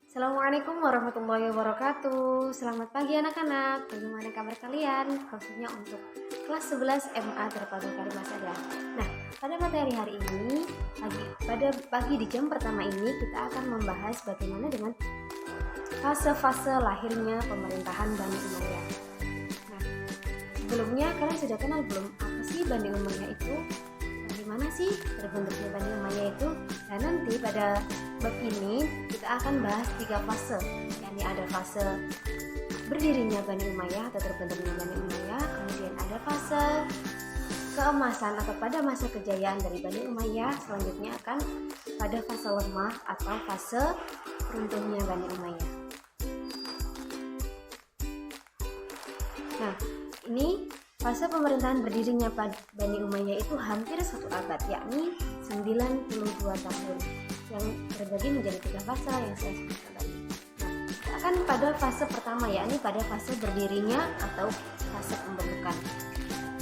Assalamualaikum warahmatullahi wabarakatuh. Selamat pagi anak-anak. Bagaimana kabar kalian? Khususnya untuk kelas 11 MA Terpadu Kalimat Sadar. Nah, pada materi hari ini, pada pagi di jam pertama ini kita akan membahas bagaimana dengan fase-fase lahirnya pemerintahan Bani Umayyah. Nah, sebelumnya kalian sudah kenal belum apa sih Bani Umayyah itu? Bagaimana sih terbentuknya Bani Umayyah itu? Dan nanti pada bab ini kita akan bahas 3 fase, yakni ada fase berdirinya Bani Umayyah atau terbentuknya Bani Umayyah, kemudian ada fase keemasan atau pada masa kejayaan dari Bani Umayyah, selanjutnya akan pada fase lemah atau fase runtuhnya Bani Umayyah. Nah, ini fase pemerintahan berdirinya Bani Umayyah itu hampir 1 abad, yakni 92 tahun, yang terbagi menjadi 3 fase yang saya sebutkan tadi. Nah, kita akan pada fase pertama, yakni pada fase berdirinya atau fase pembentukan.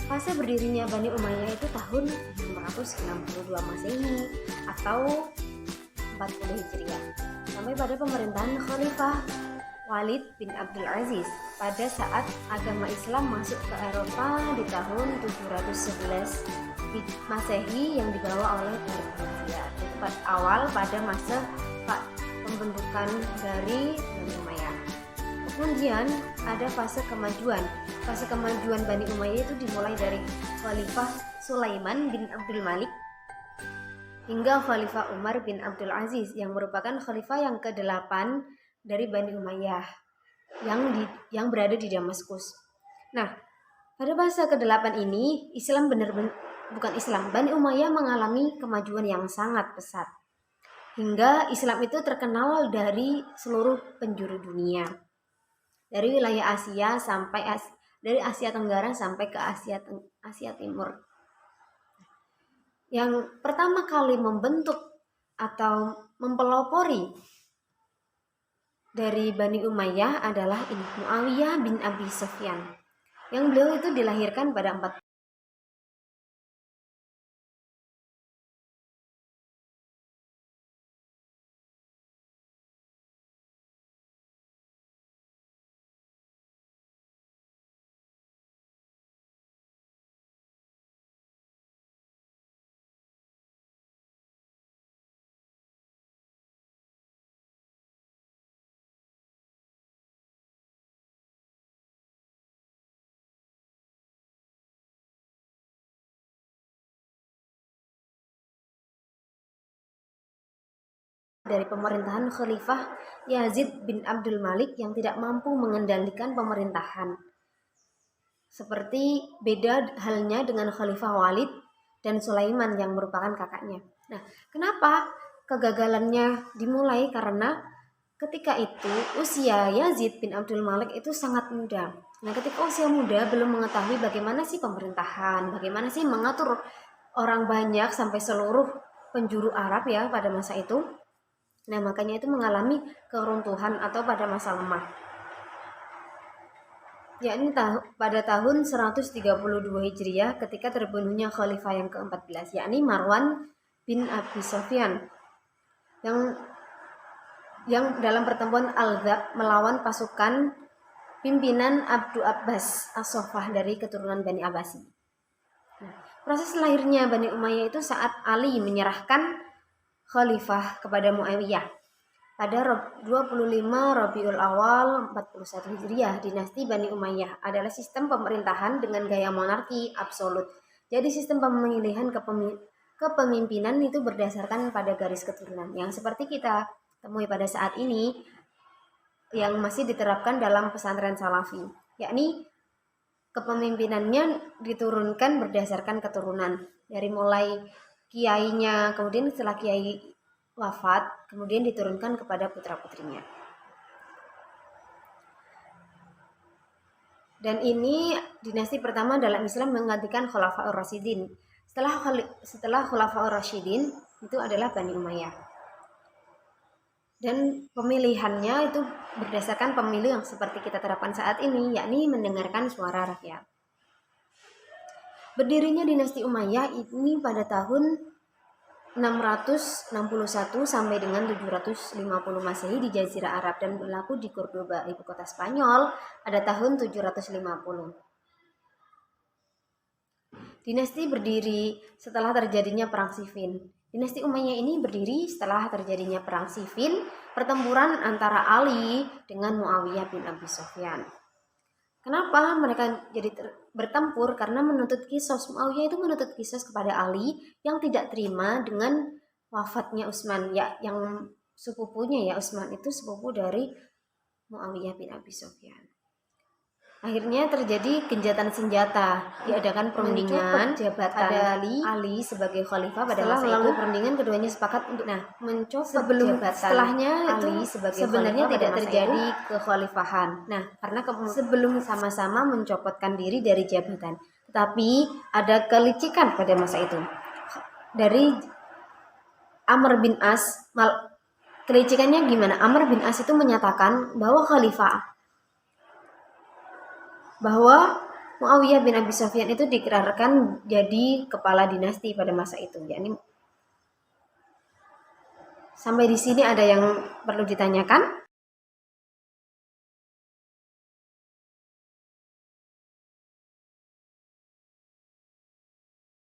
Fase berdirinya Bani Umayyah itu tahun 662 Masehi atau 40 Hijriah, sampai pada pemerintahan Khalifah Walid bin Abdul Aziz pada saat agama Islam masuk ke Eropa di tahun 711 Masehi yang dibawa oleh Persia. Itu awal pada masa pembentukan dari Bani Umayyah. Kemudian ada fase kemajuan. Fase kemajuan Bani Umayyah itu dimulai dari Khalifah Sulaiman bin Abdul Malik hingga Khalifah Umar bin Abdul Aziz yang merupakan khalifah yang ke-8 dari Bani Umayyah yang berada di Damaskus. Nah, pada fase ke-8 ini Bani Umayyah mengalami kemajuan yang sangat pesat. Hingga Islam itu terkenal dari seluruh penjuru dunia. Dari wilayah Asia dari Asia Tenggara sampai ke Asia Timur. Yang pertama kali membentuk atau mempelopori dari Bani Umayyah adalah Muawiyah bin Abi Sufyan, yang beliau itu dilahirkan pada 4 dari pemerintahan Khalifah Yazid bin Abdul Malik yang tidak mampu mengendalikan pemerintahan. Seperti beda halnya dengan Khalifah Walid dan Sulaiman yang merupakan kakaknya. Nah, kenapa kegagalannya dimulai? Karena ketika itu usia Yazid bin Abdul Malik itu sangat muda. Nah, ketika usia muda belum mengetahui bagaimana sih pemerintahan, bagaimana sih mengatur orang banyak sampai seluruh penjuru Arab ya pada masa itu. Nah, makanya itu mengalami keruntuhan atau pada masa lemah. Yakni pada tahun 132 Hijriah ketika terbunuhnya khalifah yang ke-14, yakni Marwan bin Abi Sufyan yang dalam pertempuran Al-Dhab melawan pasukan pimpinan Abdu Abbas As-Soffah dari keturunan Bani Abbasi. Nah, proses lahirnya Bani Umayyah itu saat Ali menyerahkan khalifah kepada Muawiyah pada 25 Rabiul Awal 41 Hijriah. Dinasti Bani Umayyah adalah sistem pemerintahan dengan gaya monarki absolut. Jadi sistem pemilihan kepemimpinan itu berdasarkan pada garis keturunan yang seperti kita temui pada saat ini yang masih diterapkan dalam pesantren Salafi, yakni kepemimpinannya diturunkan berdasarkan keturunan dari mulai kiainya, kemudian setelah kiai wafat, kemudian diturunkan kepada putra-putrinya. Dan ini dinasti pertama dalam Islam menggantikan Khulafaur Rasyidin. Setelah Khulafaur Rasyidin itu adalah Bani Umayyah. Dan pemilihannya itu berdasarkan pemilu yang seperti kita terapkan saat ini, yakni mendengarkan suara rakyat. Berdirinya dinasti Umayyah ini pada tahun 661 sampai dengan 750 Masehi di Jazirah Arab dan berlaku di Cordoba, ibu kota Spanyol, pada tahun 750. Dinasti berdiri setelah terjadinya Perang Siffin. Dinasti Umayyah ini berdiri setelah terjadinya Perang Siffin, pertempuran antara Ali dengan Muawiyah bin Abi Sufyan. Kenapa mereka jadi bertempur? Karena menuntut kisos. Muawiyah itu menuntut kisos kepada Ali yang tidak terima dengan wafatnya Utsman, ya, yang sepupunya, ya, Utsman itu sepupu dari Muawiyah bin Abi Sufyan. Akhirnya terjadi gencatan senjata, diadakan perundingan jabatan Ali sebagai khalifah pada masa itu. Perundingan keduanya sepakat untuk mencopot jabatan. Setelahnya Ali sebagai sebenarnya tidak terjadi kekhalifahan. Karena sebelum sama-sama mencopotkan diri dari jabatan, tetapi ada kelicikan pada masa itu dari Amr bin As. Kelicikannya gimana? Amr bin As itu menyatakan bahwa Muawiyah bin Abi Sufyan itu dikerarkan jadi kepala dinasti pada masa itu. Yakni, sampai di sini ada yang perlu ditanyakan?